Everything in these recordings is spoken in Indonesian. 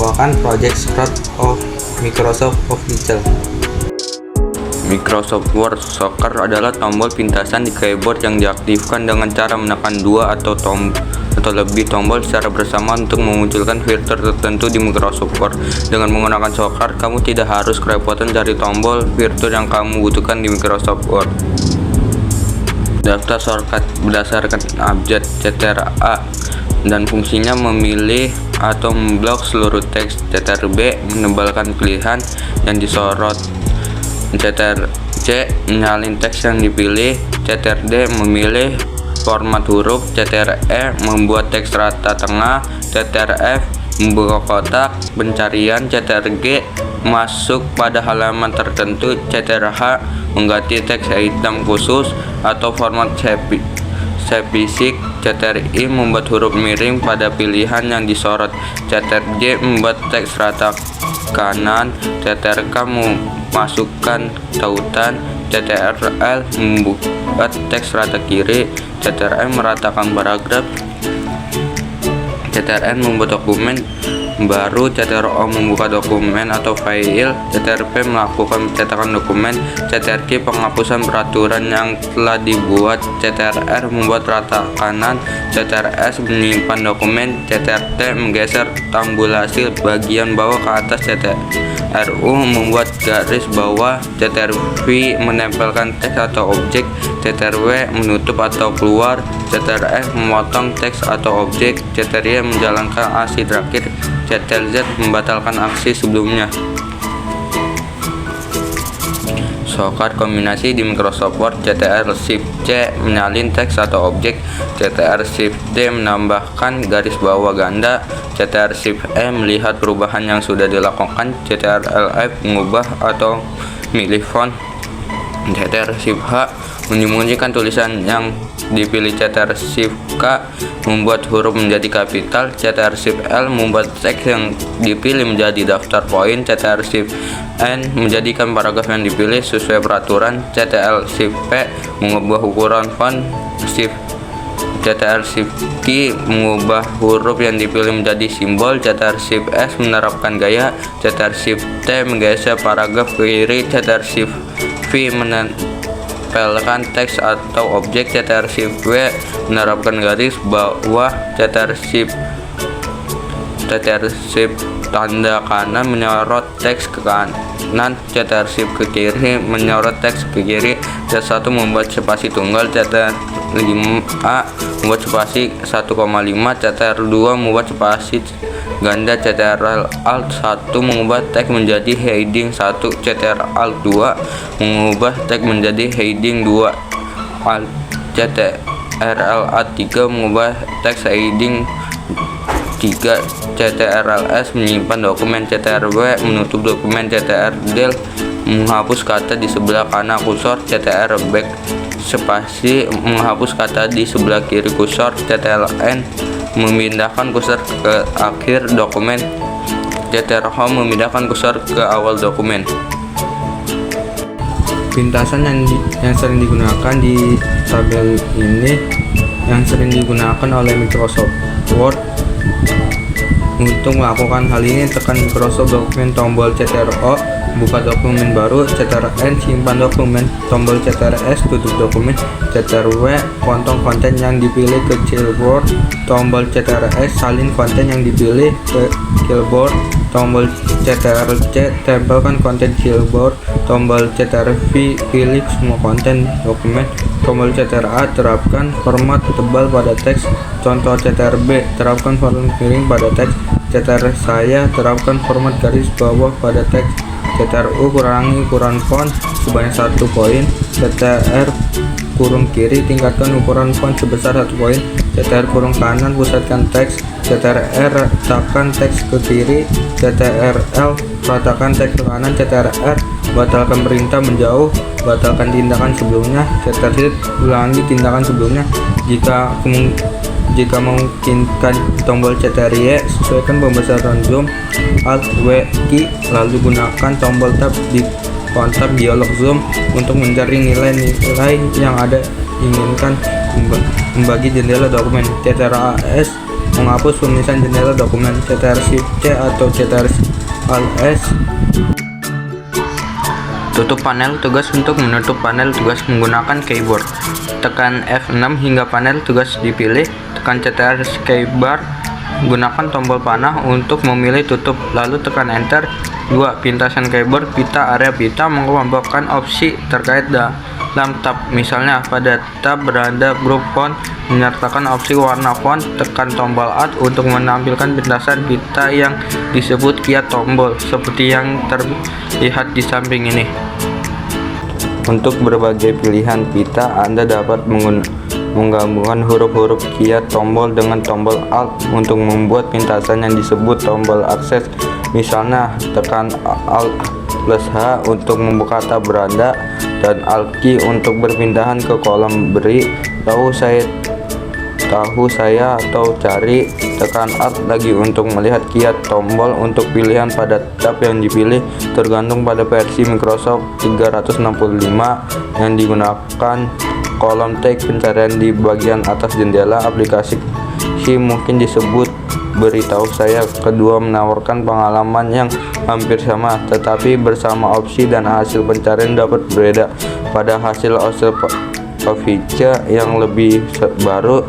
merupakan project start of Microsoft Official. Microsoft Word Shortcut adalah tombol pintasan di keyboard yang diaktifkan dengan cara menekan dua atau lebih tombol secara bersamaan untuk memunculkan fitur tertentu di Microsoft Word. Dengan menggunakan shortcut, kamu tidak harus kerepotan cari tombol fitur yang kamu butuhkan di Microsoft Word. Daftar shortcut berdasarkan abjad CTRL-A dan fungsinya memilih atau memblok seluruh teks. CTRL-B menebalkan pilihan yang disorot. CTRL-C menyalin teks yang dipilih. CTRL-D memilih format huruf. CTRL-E membuat teks rata tengah. CTRL-F membuka kotak pencarian. CTRL-G masuk pada halaman tertentu. CTRL-H mengganti teks hitam khusus atau format spesifik. CTRL-I membuat huruf miring pada pilihan yang disorot. CTRL-J membuat teks rata kanan. CTRL-K memasukkan tautan. CTRL membuat teks rata kiri. CTRL meratakan paragraf. CTRL membuat dokumen baru. CTRL-O membuka dokumen atau file. CTRL-P melakukan pencetakan dokumen. CTRL-Q penghapusan peraturan yang telah dibuat. CTRL-R membuat rata kanan. CTRL-S menyimpan dokumen. CTRL-T menggeser tabulasi bagian bawah ke atas. CTRL-U membuat garis bawah. CTRL-V menempelkan teks atau objek. CTRL-W menutup atau keluar. CTRL-F memotong teks atau objek. CTRL-Y menjalankan aksi terakhir. CTRL-Z membatalkan aksi sebelumnya. Shortcut kombinasi di Microsoft Word. CTRL-Shift-C menyalin teks atau objek. CTRL-Shift-D menambahkan garis bawah ganda. CTRL-Shift-E melihat perubahan yang sudah dilakukan. CTRL-F mengubah atau milih font. CTRL-Shift-H menyembunyikan tulisan yang dipilih. CTRL-Shift-K membuat huruf menjadi kapital. CTRL-Shift-L membuat teks yang dipilih menjadi daftar poin. CTRL-Shift-N menjadikan paragraf yang dipilih sesuai peraturan. CTRL-Shift-P mengubah ukuran font. CTRL-Shift-Q mengubah huruf yang dipilih menjadi simbol. CTRL-Shift-S menerapkan gaya. CTRL-Shift-T menggeser paragraf ke kiri. CTRL-Shift-V menempelkan teks atau objek. CTRL-Shift-W menerapkan garis bawah. CTRL-Shift tanda kanan menyorot teks ke kanan. CTRL-Shift ke kiri menyorot teks ke kiri. CTRL-1 membuat spasi tunggal. CTRL-5A membuat spasi 1,5. CTRL-2 membuat spasi ganda. CTRL-Alt-1 mengubah teks menjadi heading 1. CTRL-Alt-2 mengubah teks menjadi heading 2. CTRL-Alt-3 mengubah teks heading 3. CTRL-S menyimpan dokumen. CTRL-W menutup dokumen. CTRL-D menghapus kata di sebelah kanan kursor. CTRL-Back spasi menghapus kata di sebelah kiri kursor. CTRL-N memindahkan kursor ke akhir dokumen. CTRL-Home memindahkan kursor ke awal dokumen. Pintasan yang sering digunakan di tabel ini yang sering digunakan oleh Microsoft Word. Untuk melakukan hal ini, tekan Microsoft Dokumen, tombol CTRL-O, buka dokumen baru. CTRL-N simpan dokumen. Tombol CTRL-S tutup dokumen. CTRL-W potong konten yang dipilih ke clipboard. Tombol CTRL-S salin konten yang dipilih ke clipboard. Tombol CTRL-C tempelkan konten clipboard. Tombol CTRL-V pilih semua konten dokumen. Tombol CTRL-A terapkan format tebal pada teks. Contoh CTRL-B terapkan format miring pada teks. CTRL-saya terapkan format garis bawah pada teks. CTRL-U kurangi ukuran font sebanyak 1 poin. CTRL kurung kiri tingkatkan ukuran font sebesar 1 poin. CTRL kurung kanan pusatkan teks. CTRL ratakan teks ke kiri. CTRL ratakan teks ke kanan. CTRL batalkan perintah menjauh. Batalkan tindakan sebelumnya. CTRL ulangi tindakan sebelumnya. Jika memungkinkan, tombol CTRL-Y sesuaikan pembesaran zoom. Alt-W key lalu gunakan tombol tab di kontak dialog zoom untuk mencari nilai-nilai yang ada inginkan. Membagi jendela dokumen. CTRL-S menghapus penulisan jendela dokumen Ctrl+Shift+C atau Ctrl+Alt+S. Tutup panel tugas. Untuk menutup panel tugas menggunakan keyboard, tekan F6 hingga panel tugas dipilih, tekan Ctrl keybar, gunakan tombol panah untuk memilih tutup, lalu tekan Enter. 2. Pintasan keyboard pita. Area pita mengelompokkan opsi terkait dalam tab, misalnya pada tab beranda grup font menyertakan opsi warna font, tekan tombol Alt untuk menampilkan pintasan pita yang disebut kiat tombol seperti yang terlihat di samping ini. Untuk berbagai pilihan pita, Anda dapat menggabungkan huruf-huruf kiat tombol dengan tombol Alt untuk membuat pintasan yang disebut tombol akses. Misalnya, tekan Alt+H untuk membuka tab beranda dan Alt key untuk berpindahan ke kolom beri, tahu saya atau cari. Tekan Alt lagi untuk melihat kiat tombol untuk pilihan pada tab yang dipilih, tergantung pada versi Microsoft 365 yang digunakan. Kolom teks pencarian di bagian atas jendela aplikasi mungkin disebut beritahu saya. Kedua menawarkan pengalaman yang hampir sama, tetapi bersama opsi dan hasil pencarian dapat berbeda. Pada hasil feature yang lebih baru,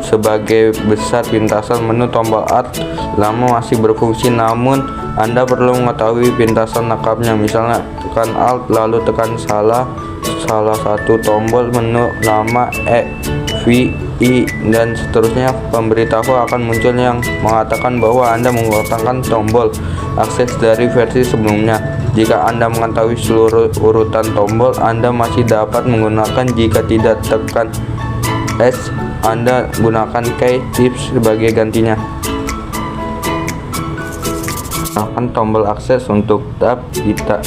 sebagai besar pintasan menu tombol Alt lama masih berfungsi, namun Anda perlu mengetahui pintasan lengkapnya. Misalnya, tekan Alt lalu tekan salah satu tombol menu lama E, V, I, dan seterusnya. Pemberitahu akan muncul yang mengatakan bahwa Anda menggunakan tombol akses dari versi sebelumnya. Jika Anda mengetahui seluruh urutan tombol, Anda masih dapat menggunakan. Jika tidak, tekan S. Anda gunakan key tips sebagai gantinya. Gunakan tombol akses untuk tab pita.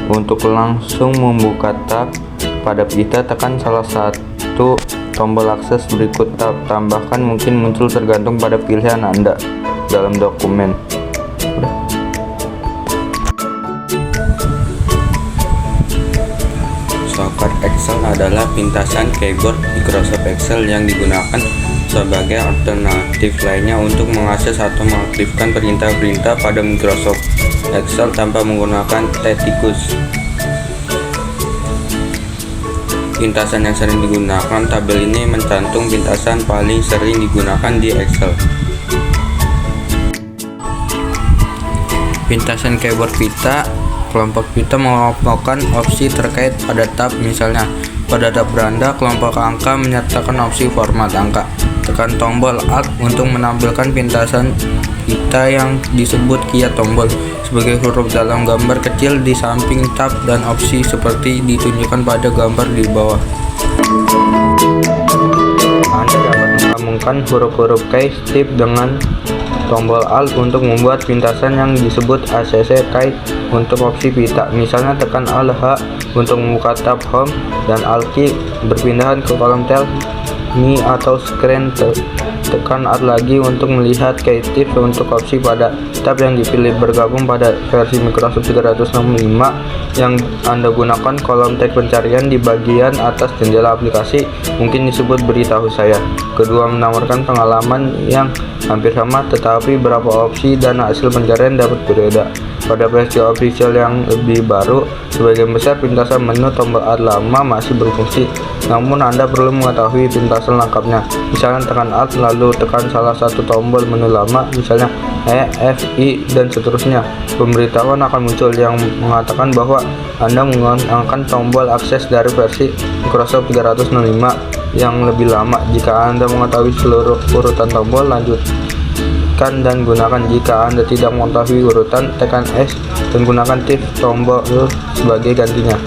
Untuk langsung membuka tab pada pita, tekan salah satu tombol akses berikut tab. Tambahkan mungkin muncul tergantung pada pilihan Anda dalam dokumen. Shortcut Excel adalah pintasan keyboard Microsoft Excel yang digunakan sebagai alternatif lainnya untuk mengakses atau mengaktifkan perintah-perintah pada Microsoft Excel tanpa menggunakan tikus. Pintasan yang sering digunakan. Tabel ini mencantum pintasan paling sering digunakan di Excel. Pintasan keyboard pita. Kelompok pita mengelompokkan opsi terkait pada tab, misalnya pada tab beranda kelompok angka menyertakan opsi format angka. Tekan tombol Alt untuk menampilkan pintasan pita yang disebut kiat tombol sebagai huruf dalam gambar kecil di samping tab dan opsi seperti ditunjukkan pada gambar di bawah. Anda dapat menggabungkan huruf-huruf key tip dengan tombol Alt untuk membuat pintasan yang disebut ACC key untuk opsi pita. Misalnya, tekan Alt H untuk membuka tab Home dan Alt key berpindahan ke kolom Tell Me atau Screen. Tekan Alt lagi untuk melihat key tips untuk opsi pada tab yang dipilih. Bergabung pada versi Microsoft 365 yang Anda gunakan, kolom teks pencarian di bagian atas jendela aplikasi mungkin disebut beritahu saya. Kedua menawarkan pengalaman yang hampir sama, tetapi beberapa opsi dan hasil pencarian dapat berbeda. Pada versi official yang lebih baru, sebagian besar pintasan menu tombol Alt lama masih berfungsi, namun Anda perlu mengetahui pintasan lengkapnya. Misalnya, tekan Alt lalu tekan salah satu tombol menu lama, misalnya E, F, I, dan seterusnya. Pemberitahuan akan muncul yang mengatakan bahwa Anda menggunakan tombol akses dari versi Microsoft 365 yang lebih lama. Jika Anda mengetahui seluruh urutan tombol, lanjutkan dan gunakan. Jika Anda tidak mengetahui urutan, tekan S dan gunakan tips tombol sebagai gantinya.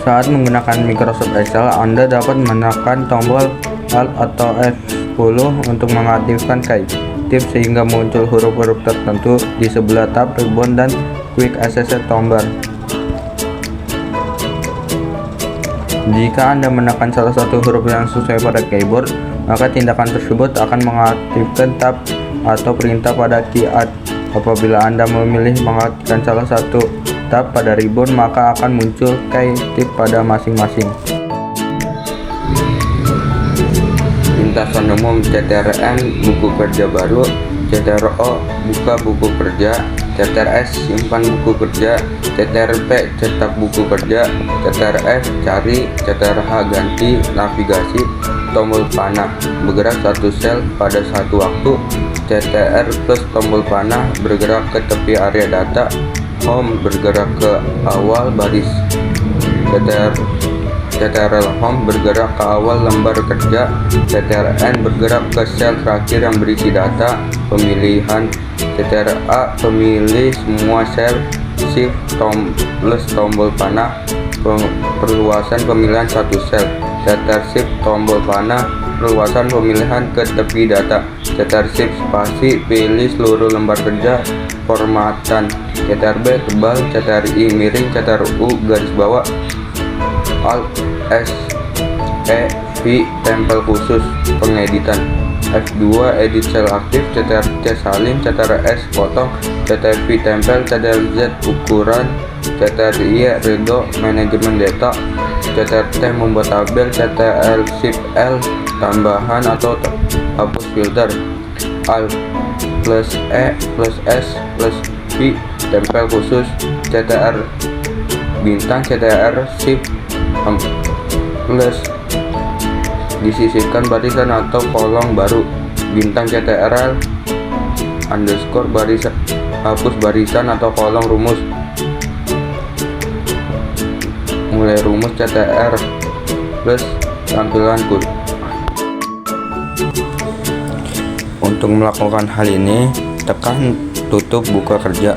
Saat menggunakan Microsoft Excel, Anda dapat menekan tombol Alt atau F10 untuk mengaktifkan key tips sehingga muncul huruf-huruf tertentu di sebelah tab ribbon dan quick access toolbar. Jika Anda menekan salah satu huruf yang sesuai pada keyboard, maka tindakan tersebut akan mengaktifkan tab atau perintah pada key Alt. Apabila Anda memilih mengaktifkan salah satu tab pada ribbon, maka akan muncul key tip pada masing-masing. Pentasan umum CTRN buku kerja baru, CTRO buka buku kerja, CTRS simpan buku kerja, CTRP cetak buku kerja, CTRF cari, CTRH ganti navigasi, tombol panah bergerak satu sel pada satu waktu, CTR plus tombol panah bergerak ke tepi area data, home bergerak ke awal baris, CTRL home bergerak ke awal lembar kerja, CTRN bergerak ke sel terakhir yang berisi data pemilihan, CTRA pemilih semua sel, shift plus tombol panah perluasan pemilihan satu sel, CTR shift tombol panah perluasan pemilihan ke tepi data, CTR shift spasi pilih seluruh lembar kerja formatan, CTRB tebal, CTRI miring, CTRU garis bawah, Alt S E V tempel khusus pengeditan, F2 edit sel aktif, CTRC salin, CTRS potong, CTRV tempel, CTRZ ukuran, CTRY redo manajemen data, CTRT membuat tabel, CTRL shift L tambahan atau hapus filter, Alt plus E plus S plus V tempel khusus, CTR bintang, CTR shift plus disisipkan barisan atau kolom baru, bintang, CTRL underscore barisan hapus barisan atau kolom rumus, mulai rumus, CTR plus tampilan code. Untuk melakukan hal ini, tekan tutup buka kerja,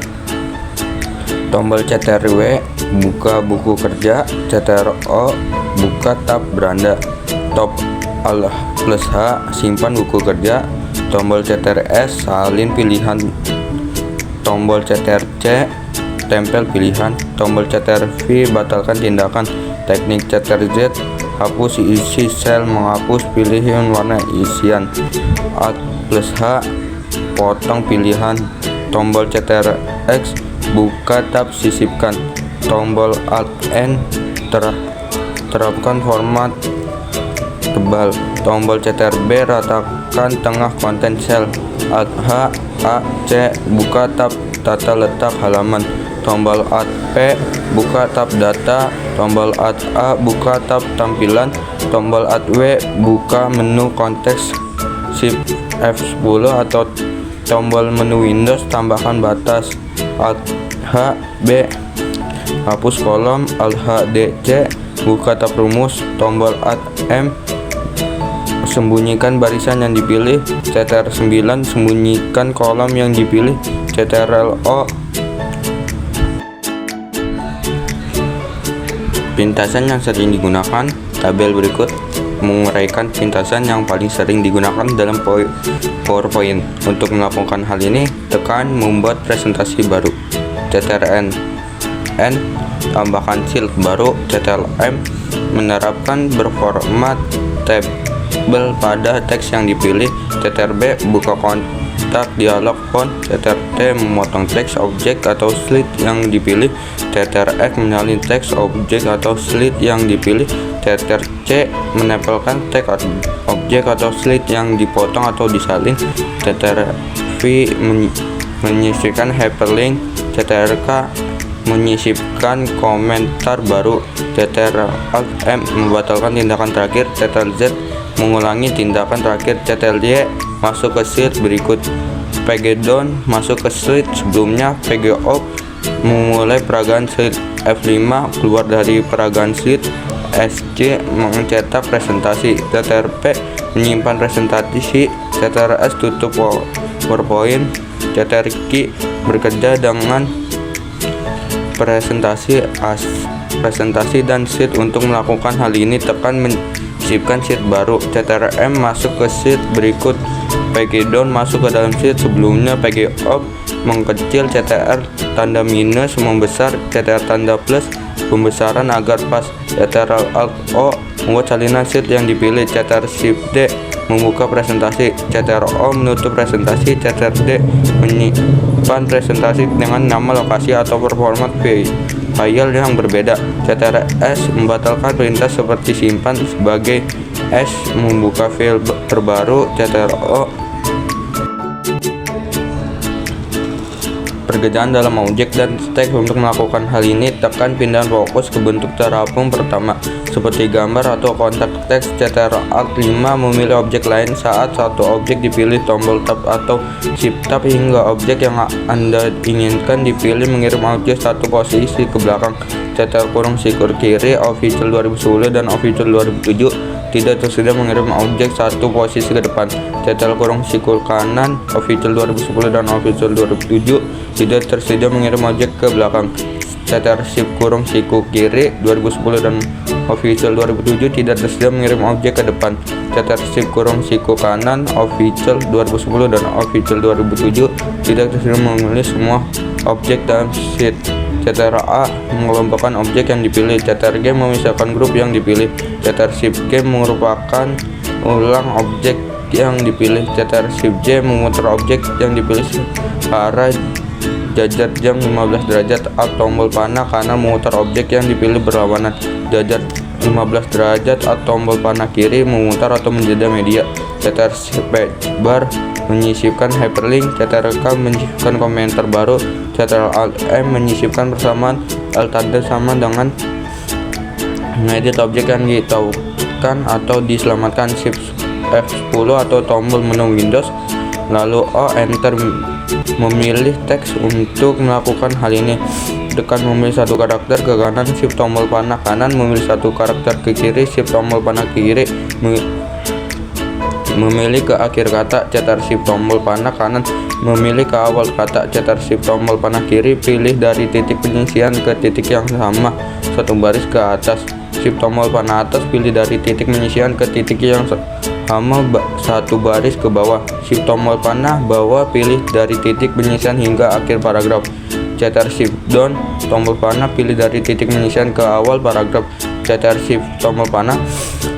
tombol CTRW buka buku kerja, CTRO buka tab beranda, top Alt plus H simpan buku kerja, tombol CTRS salin pilihan, tombol CTRC tempel pilihan, tombol CTRV batalkan tindakan, teknik CTRZ hapus isi sel menghapus pilihan warna isian, Alt plus H potong pilihan, tombol CTRX buka tab sisipkan, tombol Alt N terapkan format tebal, tombol CTRB ratakan tengah konten sel, Alt H A C buka tab tata letak halaman, tombol Alt P buka tab data, tombol Alt A buka tab tampilan, tombol Alt W buka menu konteks, Shift F10 atau tombol menu Windows tambahkan batas, Alt H B hapus kolom, Alt H D C buka tab rumus, tombol Alt M sembunyikan barisan yang dipilih, CTR9 sembunyikan kolom yang dipilih, CTRL-O pintasan yang sering digunakan. Tabel berikut menguraikan pintasan yang paling sering digunakan dalam PowerPoint. Untuk melakukan hal ini, tekan membuat presentasi baru, CTRN N tambahkan shield baru, CTRL-M menerapkan berformat tabel pada teks yang dipilih, CTRB buka kontak dialog font, CTRT memotong teks objek atau slide yang dipilih, CTRX menyalin teks objek atau slide yang dipilih, CTRC menempelkan teks objek atau slide yang dipotong atau disalin, CTRV menyisipkan hyperlink, CTRK menyisipkan komentar baru, CTRL-M membatalkan tindakan terakhir, CTRL-Z mengulangi tindakan terakhir, CTRL-Y masuk ke sheet berikut, PG down masuk ke sheet sebelumnya, PG off memulai peragaan sheet, F5 keluar dari peragaan sheet, SC mencetak presentasi, CTRP menyimpan presentasi, CTRS tutup PowerPoint, CTRQ bekerja dengan presentasi dan sheet. Untuk melakukan hal ini, tekan menyisipkan sheet baru, CTRL-M masuk ke sheet berikut, PG down masuk ke dalam sheet sebelumnya, PG off mengecil, CTR tanda minus membesar, CTR tanda plus pembesaran agar pas, CTRL-Alt-O membuat salinan sheet yang dipilih, CTR-Shift-D membuka presentasi, CTRL-O menutup presentasi, CTRL-D menyimpan presentasi dengan nama, lokasi atau berformat file yang berbeda. Ctrl+S membatalkan perintah seperti simpan sebagai S membuka file terbaru. Ctrl+O pekerjaan dalam objek dan teks. Untuk melakukan hal ini, tekan pindahan fokus ke bentuk terapung pertama seperti gambar atau kontak teks. Ctrl+Alt+5 memilih objek lain. Saat satu objek dipilih, tombol tab atau shift tab hingga objek yang Anda inginkan dipilih mengirim objek satu posisi ke belakang. Ctrl+sikur kiri official 2010 dan official 2007 tidak tersedia mengirim objek satu posisi ke depan. Ctrl+sikur kanan official 2010 dan official 2007 tidak tersedia mengirim objek ke belakang. Ctrl+sikur kiri 2010 dan official 2007 tidak tersedia mengirim objek ke depan. Ctrl+sikur kanan official 2010 dan official 2007 tidak tersedia memilih semua objek dalam sheet. Ctrl+A mengelompokkan objek yang dipilih. Ctrl+G memisahkan grup yang dipilih. Ctrl+Shift+G merupakan ulang objek yang dipilih. Ctrl+Shift+J memutar objek yang dipilih searah jajar jam 15 derajat. Alt tombol panah kanan memutar objek yang dipilih berlawanan jajar 15 derajat. Alt tombol panah kiri memutar atau menjeda media. Ctrl+Spacebar menyisipkan hyperlink. Ctrl+K menyisipkan komentar baru. Ctrl+Alt+M menyisipkan persamaan. Alt+Tab sama dengan mengedit objek yang ditaukan atau diselamatkan. Shift F10 atau tombol menu Windows. Lalu O Enter memilih teks. Untuk melakukan hal ini, tekan memilih satu karakter ke kanan. Shift tombol panah kanan memilih satu karakter ke kiri. Shift tombol panah kiri memilih ke akhir kata. Ctrl+Shift tombol panah kanan memilih ke awal kata. Ctrl+Shift tombol panah kiri pilih dari titik penyisian ke titik yang sama satu baris ke atas. Shift tombol panah atas pilih dari titik penyisian ke titik yang sama satu baris ke bawah. Shift tombol panah bawah pilih dari titik penyisian hingga akhir paragraf. Ctrl+Shift down tombol panah pilih dari titik penyisian ke awal paragraf. Ctrl+Shift tombol panah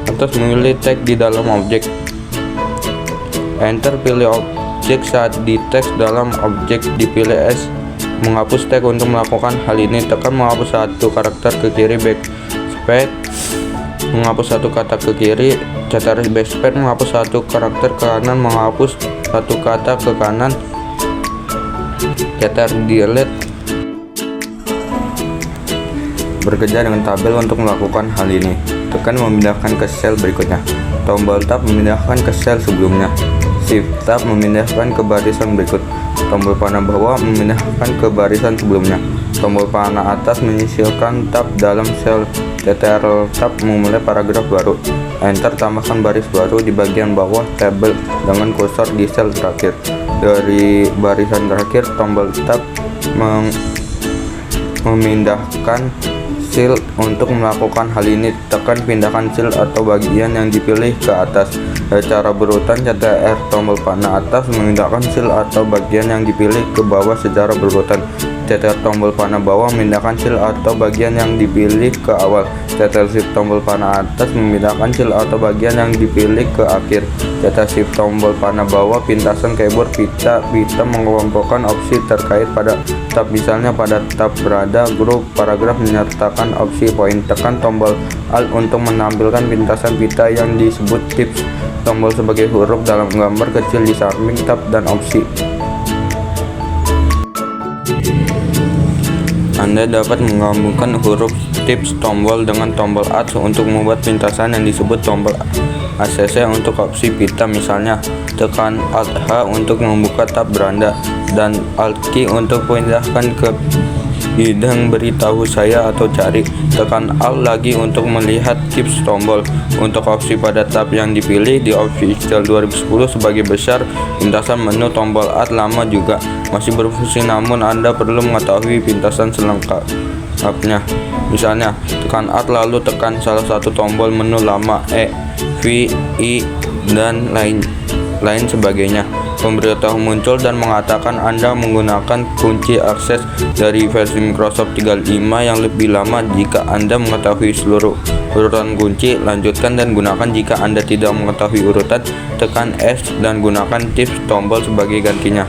atas memilih teks di dalam objek. Enter pilih objek saat di teks dalam objek dipilih S. Menghapus teks. Untuk melakukan hal ini, tekan menghapus satu karakter ke kiri. Backspace menghapus satu kata ke kiri. Ctrl+Backspace menghapus satu karakter ke kanan. Menghapus satu kata ke kanan. Ctrl+Delete bekerja dengan tabel. Untuk melakukan hal ini, tekan memindahkan ke sel berikutnya. Tombol tab memindahkan ke sel sebelumnya. Shift tab memindahkan ke barisan berikut. Tombol panah bawah memindahkan ke barisan sebelumnya. Tombol panah atas menyisipkan tab dalam sel. Ctrl+Tab memulai paragraf baru. Enter tambahkan baris baru di bagian bawah tabel dengan kursor di sel terakhir. Dari barisan terakhir, tombol tab memindahkan sel. Untuk melakukan hal ini, tekan pindahkan sel atau bagian yang dipilih ke atas secara berurutan. Ctrl tombol panah atas memindahkan sel atau bagian yang dipilih ke bawah secara berurutan. Ctrl tombol panah bawah memindahkan sel atau bagian yang dipilih ke awal. Ctrl+Shift tombol panah atas memindahkan sel atau bagian yang dipilih ke akhir. Ctrl+Shift tombol panah bawah pintasan keyboard pita mengelompokkan opsi terkait pada tab, misalnya pada tab berada grup paragraf menyertakan opsi poin. Tekan tombol Alt untuk menampilkan pintasan pita yang disebut tips. Tombol sebagai huruf dalam gambar kecil di samping tab dan opsi. Anda dapat menggabungkan huruf tips tombol dengan tombol Alt untuk membuat pintasan yang disebut tombol ACC untuk opsi pita. Misalnya, tekan Alt+H untuk membuka tab beranda dan Alt-key untuk pindahkan ke bidang beritahu saya atau cari. Tekan Alt lagi untuk melihat tips tombol. Untuk opsi pada tab yang dipilih di official 2010 sebagai besar, pintasan menu tombol Alt lama juga masih berfungsi, namun Anda perlu mengetahui pintasan selengkapnya. Misalnya, tekan Alt lalu tekan salah satu tombol menu lama E, V, I, dan lain sebagainya. Pemberitahu muncul dan mengatakan Anda menggunakan kunci akses dari versi Microsoft 3.5 yang lebih lama. Jika Anda mengetahui seluruh urutan kunci, lanjutkan dan gunakan. Jika Anda tidak mengetahui urutan, tekan S dan gunakan tips tombol sebagai gantinya.